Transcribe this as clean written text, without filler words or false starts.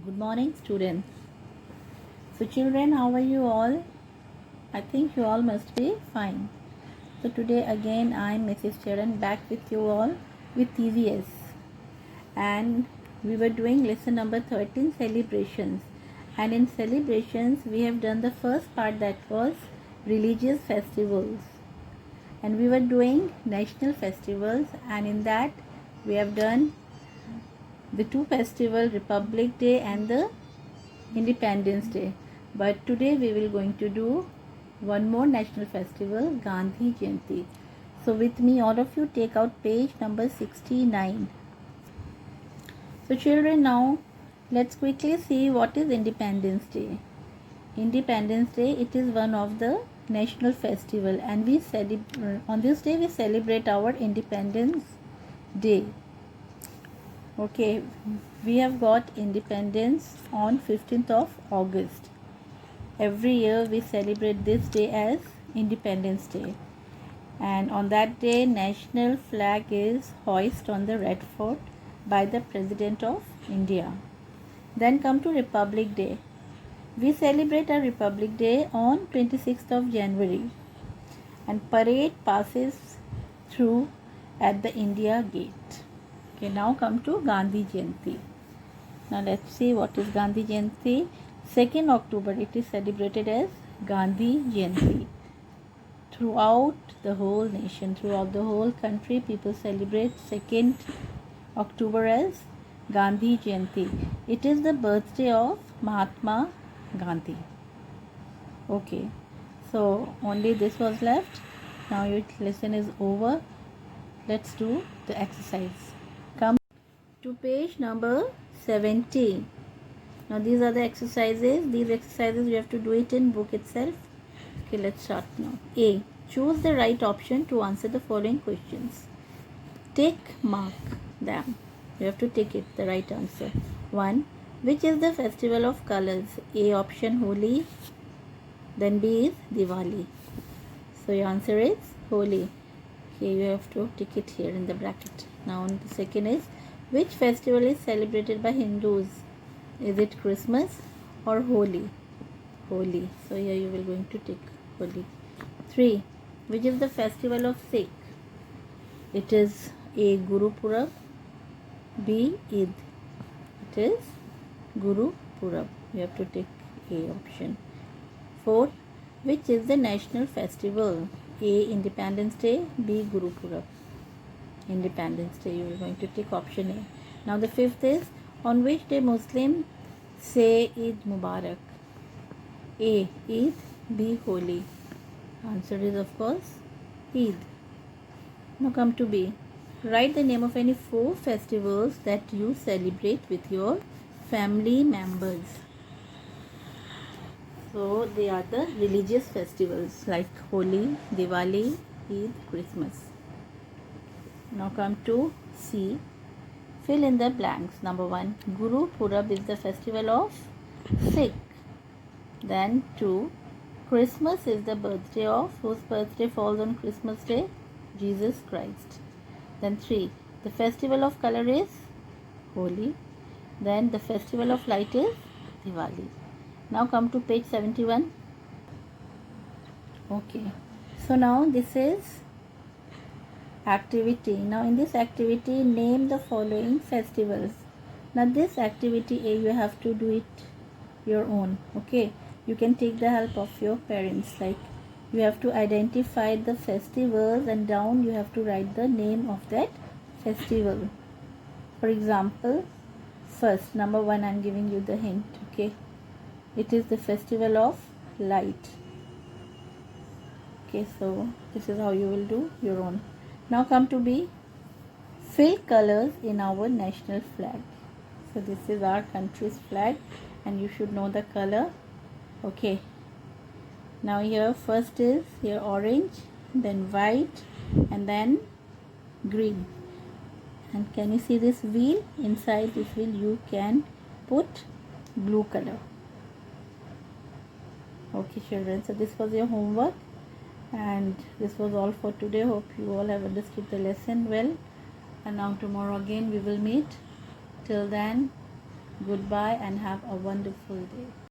Good morning, students. So, children, how are you all? I think you all must be fine. So, today again, I'm Mrs. Charan back with you all with TVS. And we were doing lesson number 13, celebrations. And in celebrations, we have done the first part, that was religious festivals. And we were doing national festivals, and in that, we have done the two festivals, Republic Day and the Independence Day. But today we will going to do one more national festival, Gandhi Jayanti. So with me, all of you take out page number 69. So children, now let's quickly see what is Independence Day. Independence Day, it is one of the national festival, and we on this day we celebrate our Independence Day. Okay, we have got independence on 15th of August. Every year we celebrate this day as Independence Day. And on that day, national flag is hoisted on the Red Fort by the President of India. Then come to Republic Day. We celebrate our Republic Day on 26th of January. And parade passes through at the India Gate. Okay, now come to Gandhi Jayanti. Now let's see what is Gandhi Jayanti. 2nd October, it is celebrated as Gandhi Jayanti. Throughout the whole nation, throughout the whole country, people celebrate 2nd October as Gandhi Jayanti. It is the birthday of Mahatma Gandhi. Okay, so only this was left. Now your lesson is over. Let's do the exercise. Come to page number 70. Now these are the exercises. These exercises you have to do it in book itself. Okay, let's start now. A. Choose the right option to answer the following questions. Tick mark them. You have to tick it, the right answer. 1. Which is the festival of colors? A option Holi. Then B is Diwali. So your answer is Holi. Okay, you have to tick it here in the bracket. Now the second is, which festival is celebrated by Hindus? Is it Christmas or Holi? Holi. So here you will going to tick Holi. 3. Which is the festival of Sikh? It is A. Guru Purab, B. Eid. It is Guru Purab. You have to tick A option. 4. Which is the national festival? A. Independence Day, B. Guru Purab. Independence Day. You are going to tick option A. Now the fifth is, on which day Muslims say Eid Mubarak? A. Eid, B. Holi. Answer is of course Eid. Now come to B. Write the name of any 4 festivals that you celebrate with your family members. So they are the religious festivals like Holi, Diwali, Eid, Christmas. Now come to C. Fill in the blanks. Number 1. Guru Purab is the festival of Sikh. Then 2. Christmas is the birthday of, whose birthday falls on Christmas Day? Jesus Christ. Then 3. The festival of color is Holi. Then the festival of light is Diwali. Now come to page 71. Okay. So now this is activity. Now in this activity, name the following festivals. Now this activity A, you have to do it your own. Okay. You can take the help of your parents. Like you have to identify the festivals, and down you have to write the name of that festival. For example, first, number 1, I'm giving you the hint. Okay. It is the festival of light. Okay, so this is how you will do your own. Now come to B. Fill colors in our national flag. So this is our country's flag, and you should know the color. Okay. Now here first is here orange, then white, and then green. And can you see this wheel? Inside this wheel you can put blue color. Okay children, so this was your homework, and this was all for today. Hope you all have understood the lesson well, and now tomorrow again we will meet. Till then, Goodbye and have a wonderful day.